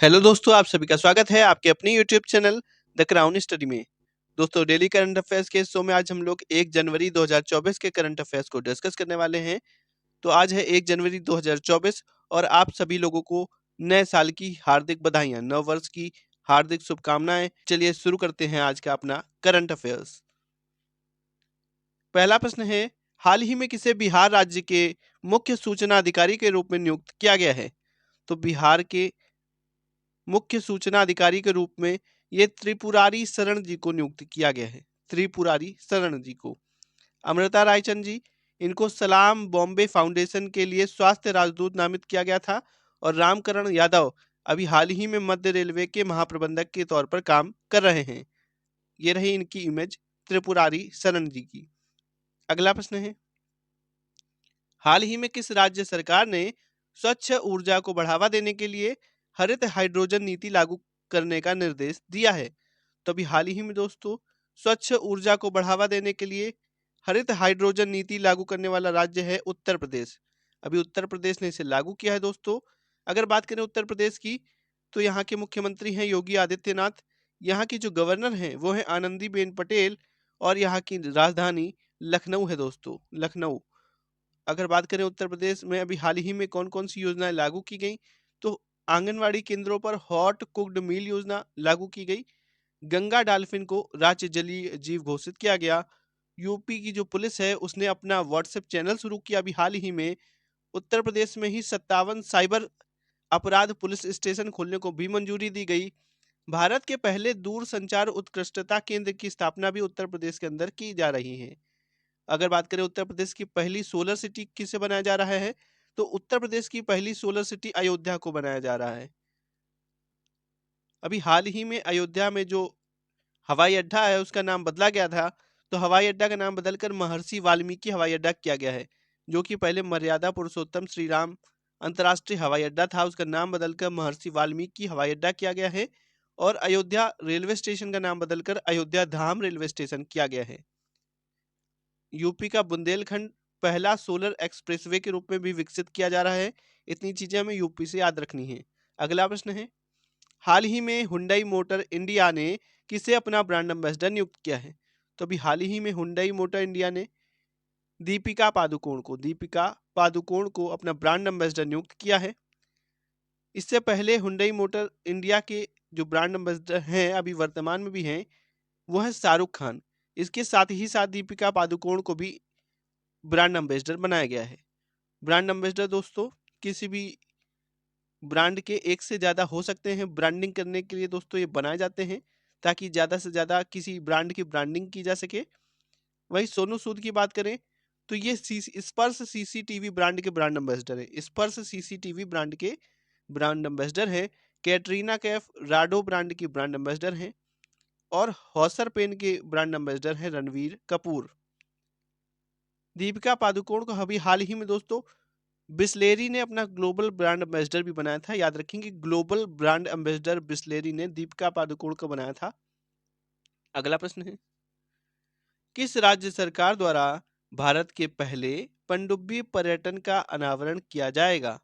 Hello दोस्तों, आप सभी का स्वागत है आपके अपने YouTube channel the crown study में। दोस्तों, डेली करंट अफेयर्स के शो में आज हम लोग 1 जनवरी 2024 के करंट अफेयर्स को डिस्कस करने वाले हैं। तो आज है 1 जनवरी 2024 और आप सभी लोगों को नए साल की हार्दिक बधाइयाँ, नव वर्ष की हार्दिक शुभकामनाएं। चलिए शुरू करते हैं आज का अपना करंट अफेयर्स। पहला प्रश्न है, हाल ही में किसे बिहार राज्य के मुख्य सूचना अधिकारी के रूप में नियुक्त किया गया है? तो बिहार के मुख्य सूचना अधिकारी के रूप में ये त्रिपुरारी शरण जी को नियुक्त किया गया है। त्रिपुरारी शरण जी को। अमृता रायचंद जी, इनको सलाम बॉम्बे फाउंडेशन के लिए स्वास्थ्य राजदूत नामित किया गया था। और रामकरण यादव अभी हाल ही में मध्य रेलवे के महाप्रबंधक के तौर पर काम कर रहे हैं। ये रही इनकी इमेज त्रिपुरारी शरण जी की। अगला प्रश्न है, हाल ही में किस राज्य सरकार ने स्वच्छ ऊर्जा को बढ़ावा देने के लिए हरित हाइड्रोजन नीति लागू करने का निर्देश दिया है? तो अभी हाल ही में दोस्तों स्वच्छ ऊर्जा को बढ़ावा देने के लिए हरित हाइड्रोजन नीति लागू करने वाला राज्य है उत्तर प्रदेश। अभी उत्तर प्रदेश ने इसे लागू किया है दोस्तों। अगर बात करें उत्तर प्रदेश की, तो यहाँ के मुख्यमंत्री हैं योगी आदित्यनाथ। यहाँ की जो गवर्नर हैं वो है आनंदीबेन पटेल। और यहाँ की राजधानी लखनऊ है दोस्तों, लखनऊ। अगर बात करें उत्तर प्रदेश में अभी हाल ही में कौन कौन सी योजनाएं लागू की गई, तो आंगनवाड़ी केंद्रों पर हॉट कुक्ड मील योजना लागू की गई। गंगा डॉल्फिन को राज्य जलीय जीव घोषित किया गया। यूपी की जो पुलिस है उसने अपना व्हाट्सएप चैनल शुरू किया अभी हाल ही में। उत्तर प्रदेश में ही 57 साइबर अपराध पुलिस स्टेशन खोलने को भी मंजूरी दी गई। भारत के पहले दूर संचार उत्कृष्टता केंद्र की स्थापना भी उत्तर प्रदेश के अंदर की जा रही है। अगर बात करें उत्तर प्रदेश की पहली सोलर सिटी किसे बनाया जा रहा है, तो उत्तर प्रदेश की पहली सोलर सिटी अयोध्या को बनाया जा रहा है। अभी हाल ही में अयोध्या में जो हवाई अड्डा है उसका नाम बदला गया था। तो हवाई अड्डा का नाम बदलकर महर्षि वाल्मीकि हवाई अड्डा किया गया है, जो कि पहले मर्यादा पुरुषोत्तम श्री राम अंतर्राष्ट्रीय हवाई अड्डा था। उसका नाम बदलकर महर्षि वाल्मीकि हवाई अड्डा किया गया है। और अयोध्या रेलवे स्टेशन का नाम बदलकर अयोध्या धाम रेलवे स्टेशन किया गया है। यूपी का बुंदेलखंड पहला सोलर एक्सप्रेसवे के रूप में भी विकसित किया जा रहा है। इतनी चीजें हमें यूपी से याद रखनी है। अगला प्रश्न है, हाल ही में हुंडई मोटर इंडिया ने किसे अपना ब्रांड एम्बेसडर नियुक्त किया है? तो अभी हाल ही में हुंडई मोटर इंडिया ने दीपिका पादुकोण को अपना ब्रांड एम्बेसडर नियुक्त किया है। इससे पहले हुंडई मोटर इंडिया के जो ब्रांड एम्बेसडर हैं अभी वर्तमान में भी हैं, वो है शाहरुख खान। इसके साथ ही साथ दीपिका पादुकोण को भी ब्रांड एम्बेसडर बनाया गया है। ब्रांड एम्बेसडर दोस्तों किसी भी ब्रांड के एक से ज़्यादा हो सकते हैं। ब्रांडिंग करने के लिए दोस्तों ये बनाए जाते हैं ताकि ज़्यादा से ज़्यादा किसी ब्रांड की ब्रांडिंग की जा सके। वहीं सोनू सूद की बात करें तो ये स्पर्श सीसीटीवी ब्रांड के ब्रांड एम्बेसडर है। स्पर्श सीसीटीवी ब्रांड के ब्रांड एम्बेसडर है। कैटरीना कैफ राडो ब्रांड की ब्रांड एम्बेसडर हैं। और हौसर पेन के ब्रांड एम्बेसडर हैं रणवीर कपूर। दीपिका पादुकोण को अभी हाल ही में दोस्तों बिस्लेरी ने अपना ग्लोबल ब्रांड एम्बेसडर भी बनाया था। याद रखेंगे, ग्लोबल ब्रांड एम्बेसडर बिस्लेरी ने दीपिका पादुकोण को बनाया था। अगला प्रश्न है, किस राज्य सरकार द्वारा भारत के पहले पनडुब्बी पर्यटन का अनावरण किया जाएगा?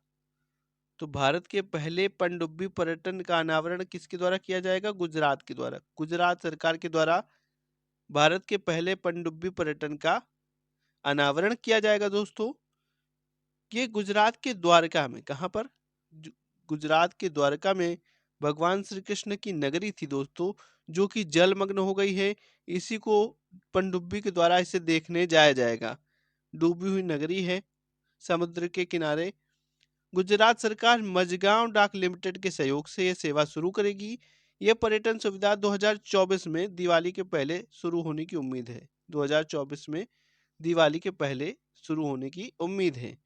तो भारत के पहले पनडुब्बी पर्यटन का अनावरण किसके द्वारा किया जाएगा? गुजरात के द्वारा। गुजरात सरकार के द्वारा भारत के पहले पनडुब्बी पर्यटन का अनावरण किया जाएगा दोस्तों। ये गुजरात के द्वारका में, कहाँ पर? गुजरात के द्वारका में भगवान श्री कृष्ण की नगरी थी दोस्तों, जो कि जलमग्न हो गई है। इसी को पनडुब्बी के द्वारा इसे देखने जाया जाएगा। डूबी हुई नगरी है समुद्र के किनारे। गुजरात सरकार मझगांव डाक लिमिटेड के सहयोग से यह सेवा शुरू करेगी। यह पर्यटन सुविधा 2024 में दिवाली के पहले शुरू होने की उम्मीद है। 2024 में दिवाली के पहले शुरू होने की उम्मीद है।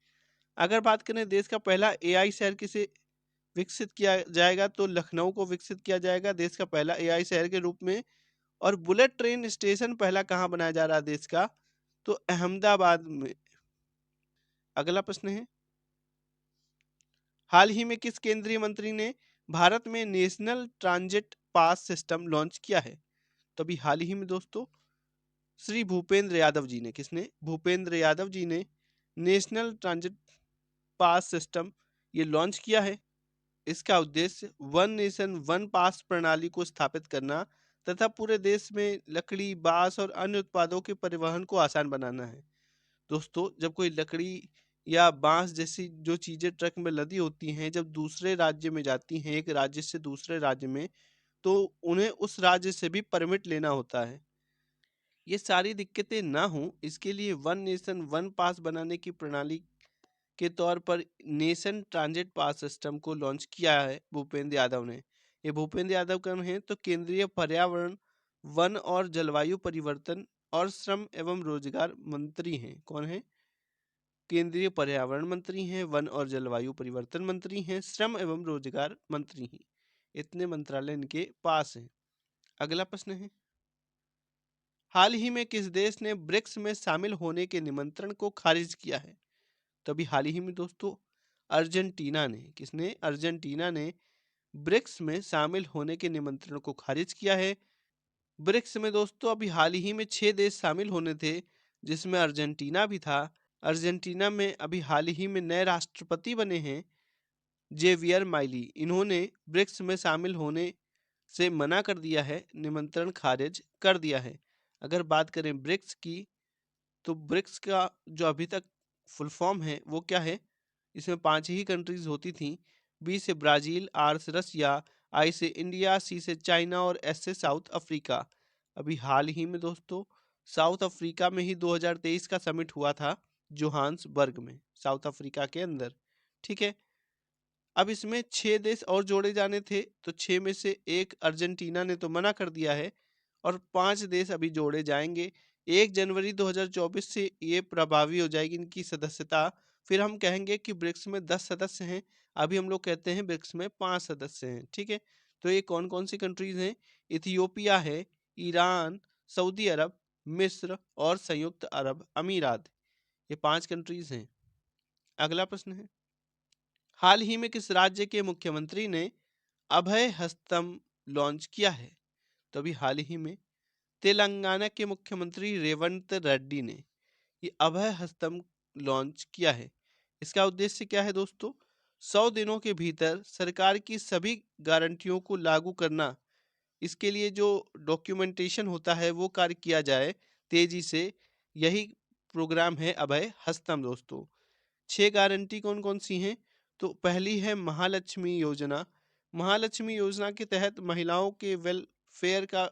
अगर बात करें देश का पहला एआई शहर किसे विकसित किया जाएगा, तो लखनऊ को विकसित किया जाएगा देश का पहला एआई शहर के रूप में। और बुलेट ट्रेन स्टेशन पहला कहाँ बनाया जा रहा है देश का? तो अहमदाबाद में। अगला प्रश्न है, हाल ही में किस केंद्रीय मंत्री ने भारत में national transit pass system launch किया है? तो अभी हाल ही में दोस्तों श्री भूपेंद्र यादव जी ने, किसने? भूपेंद्र यादव जी ने नेशनल ट्रांजिट पास सिस्टम ये लॉन्च किया है। इसका उद्देश्य वन नेशन वन पास प्रणाली को स्थापित करना तथा पूरे देश में लकड़ी, बांस और अन्य उत्पादों के परिवहन को आसान बनाना है। दोस्तों, जब कोई लकड़ी या बांस जैसी जो चीजें ट्रक में लदी होती हैं, जब दूसरे राज्य में जाती हैं, एक राज्य से दूसरे राज्य में, तो उन्हें उस राज्य से भी परमिट लेना होता है। ये सारी दिक्कतें ना हों, इसके लिए वन नेशन वन पास बनाने की प्रणाली के तौर पर नेशन ट्रांजिट पास सिस्टम को लॉन्च किया है भूपेंद्र यादव ने। ये भूपेंद्र यादव कौन है? तो केंद्रीय पर्यावरण, वन और जलवायु परिवर्तन और श्रम एवं रोजगार मंत्री हैं। कौन है? केंद्रीय पर्यावरण मंत्री हैं, वन और जलवायु परिवर्तन मंत्री हैं, श्रम एवं रोजगार मंत्री हैं। इतने मंत्रालय इनके पास हैं। अगला प्रश्न है, हाल ही में किस देश ने ब्रिक्स में शामिल होने के निमंत्रण को खारिज किया है? तो अभी हाल ही में दोस्तों अर्जेंटीना ने, किसने? अर्जेंटीना ने ब्रिक्स में शामिल होने के निमंत्रण को खारिज किया है। ब्रिक्स में दोस्तों अभी हाल ही में 6 देश शामिल होने थे, जिसमें अर्जेंटीना भी था। अर्जेंटीना में अभी हाल ही में नए राष्ट्रपति बने हैं जेवियर माइली। इन्होंने ब्रिक्स में शामिल होने से मना कर दिया है, निमंत्रण खारिज कर दिया है। अगर बात करें ब्रिक्स की, तो ब्रिक्स का जो अभी तक फुल फॉर्म है वो क्या है? इसमें 5 ही कंट्रीज होती थी। बी से ब्राजील, आर से रसिया, आई से इंडिया, सी से चाइना और एस से साउथ अफ्रीका। अभी हाल ही में दोस्तों साउथ अफ्रीका में ही 2023 का समिट हुआ था, जोहान्सबर्ग में, साउथ अफ्रीका के अंदर। ठीक है, अब इसमें 6 देश और जोड़े जाने थे, तो 6 में से एक अर्जेंटीना ने तो मना कर दिया है और 5 देश अभी जोड़े जाएंगे। 1 जनवरी 2024 से ये प्रभावी हो जाएगी इनकी सदस्यता। फिर हम कहेंगे कि ब्रिक्स में 10 सदस्य हैं, अभी हम लोग कहते हैं ब्रिक्स में 5 सदस्य हैं। ठीक है, तो ये कौन कौन सी कंट्रीज हैं? इथियोपिया है, ईरान, सऊदी अरब, मिस्र और संयुक्त अरब अमीरात। ये 5 कंट्रीज हैं। अगला प्रश्न है, हाल ही में किस राज्य के मुख्यमंत्री ने अभय हस्तम लॉन्च किया है? तो अभी हाल ही में तेलंगाना के मुख्यमंत्री रेवंत रेड्डी ने ये अभय हस्तम लॉन्च किया है। इसका उद्देश्य क्या है दोस्तों? 100 दिनों के भीतर सरकार की सभी गारंटियों को लागू करना। इसके लिए जो डॉक्यूमेंटेशन होता है वो कार्य किया जाए तेजी से, यही प्रोग्राम है अभय हस्तम दोस्तों। 6 गारंटी कौन कौन सी हैं? तो पहली है महालक्ष्मी योजना। महालक्ष्मी योजना के तहत महिलाओं के वेलफेयर का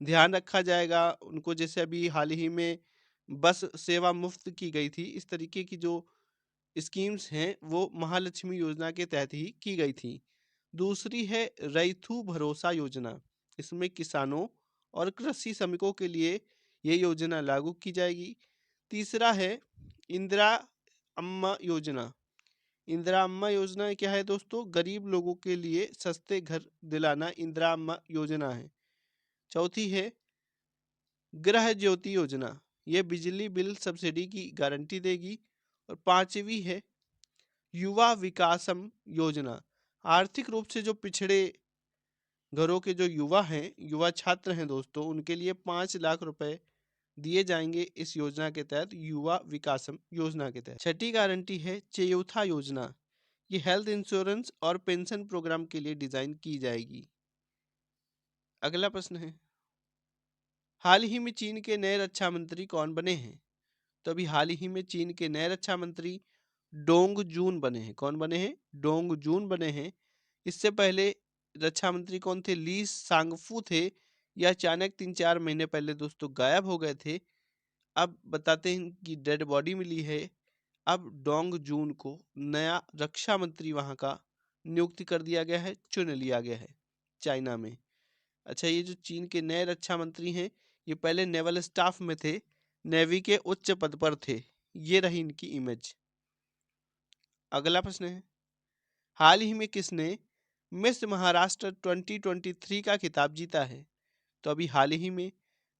ध्यान रखा जाएगा। उनको जैसे अभी हाल ही में बस सेवा मुफ्त की गई थी, इस तरीके की जो स्कीम्स हैं वो महालक्ष्मी योजना के तहत ही की गई थी। दूसरी है रैथू भरोसा योजना। इसमें किसानों और कृषि श्रमिकों के लिए ये योजना लागू की जाएगी। तीसरा है इंदिरा अम्मा योजना। इंदिरा अम्मा योजना क्या है दोस्तों? गरीब लोगों के लिए सस्ते घर दिलाना इंदिरा अम्मा योजना है। चौथी है गृह ज्योति योजना, ये बिजली बिल सब्सिडी की गारंटी देगी। और पांचवी है युवा विकासम योजना। आर्थिक रूप से जो पिछड़े घरों के जो युवा हैं, युवा छात्र हैं दोस्तों, उनके लिए 5 लाख रुपए दिए जाएंगे इस योजना के तहत, युवा विकासम योजना के तहत। छठी गारंटी है चेयूथा योजना। ये हेल्थ इंश्योरेंस और पेंशन प्रोग्राम के लिए डिजाइन की जाएगी। अगला प्रश्न है, हाल ही में चीन के नए रक्षा मंत्री कौन बने हैं? तो अभी हाल ही में चीन के नए रक्षा मंत्री डोंग जून बने हैं। कौन बने हैं? डोंग जून बने हैं। इससे पहले रक्षा मंत्री कौन थे? ली सांगफू थे। यह अचानक 3-4 महीने पहले दोस्तों गायब हो गए थे। अब बताते हैं कि डेड बॉडी मिली है। अब डोंग जून को नया रक्षा मंत्री वहां का नियुक्ति कर दिया गया है, चुन लिया गया है चाइना में। अच्छा, ये जो चीन के नए रक्षा मंत्री हैं, ये पहले नेवल स्टाफ में थे, नेवी के उच्च पद पर थे। ये रही इनकी इमेज। अगला प्रश्न है, हाल ही में किसने मिस महाराष्ट्र 2023 का खिताब जीता है? तो अभी हाल ही में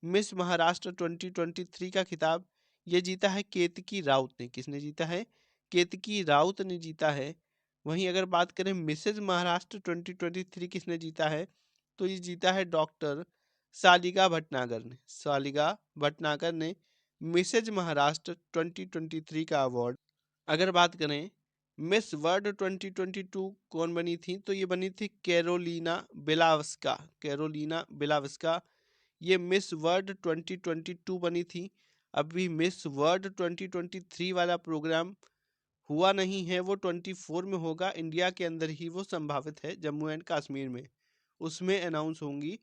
मिस महाराष्ट्र 2023 का खिताब ये जीता है केतकी राउत ने। किसने जीता है? केतकी राउत ने जीता है। वहीं अगर बात करें मिसेज महाराष्ट्र 2023 किसने जीता है, तो ये जीता है डॉक्टर सालिगा भटनागर ने। सालिगा भटनागर ने मिसेज महाराष्ट्र 2023 का अवार्ड। अगर बात करें मिस वर्ल्ड 2022 कौन बनी थी? तो ये बनी थी कैरोलिना बिलावस्का। कैरोलिना बिलावस्का ये मिस वर्ल्ड 2022 बनी थी। अभी मिस वर्ल्ड 2023 वाला प्रोग्राम हुआ नहीं है, वो 24 में होगा। इंडिया के अंदर ही वो संभावित है, जम्मू एंड कश्मीर में। उसमें अनाउंस होंगी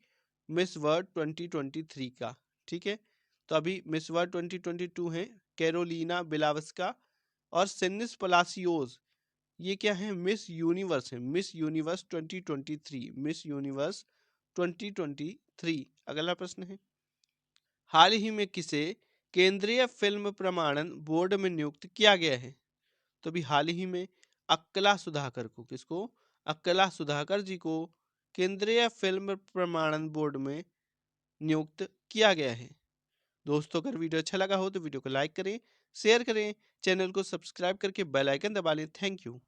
मिस वर्ल्ड 2023 का। ठीक है, तो अभी मिस वर्ल्ड 2022 है कैरोलिना बिलावस्का, और सेनिस पलासियोज ये क्या है? मिस यूनिवर्स है। Miss universe 2023, miss universe 2023। अगला प्रश्न है, हाल ही में किसे केंद्रीय फिल्म प्रमाणन बोर्ड में नियुक्त किया गया है? तो भी हाल ही में अक्कला सुधाकर को, किसको? अक्कला सुधाकर जी को केंद्रीय फिल्म प्रमाणन बोर्ड में नियुक्त किया गया है। दोस्तों, अगर वीडियो अच्छा लगा हो तो वीडियो को लाइक करें, शेयर करें, चैनल को सब्सक्राइब करके बेल आइकन दबा लें। Thank you.